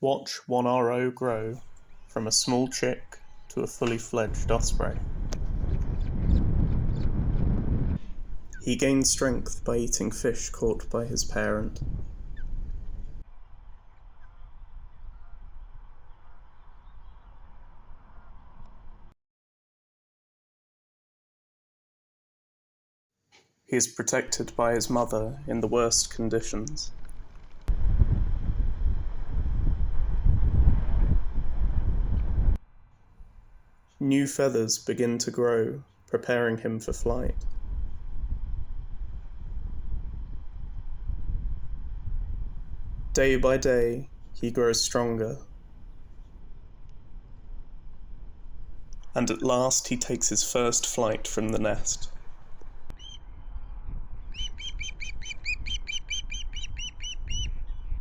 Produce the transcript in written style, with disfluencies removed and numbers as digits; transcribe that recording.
Watch one RO grow from a small chick to a fully fledged osprey. He gained strength by eating fish caught by his parent. He is protected by his mother in the worst conditions. New feathers begin to grow, preparing him for flight. Day by day, he grows stronger. And at last he takes his first flight from the nest.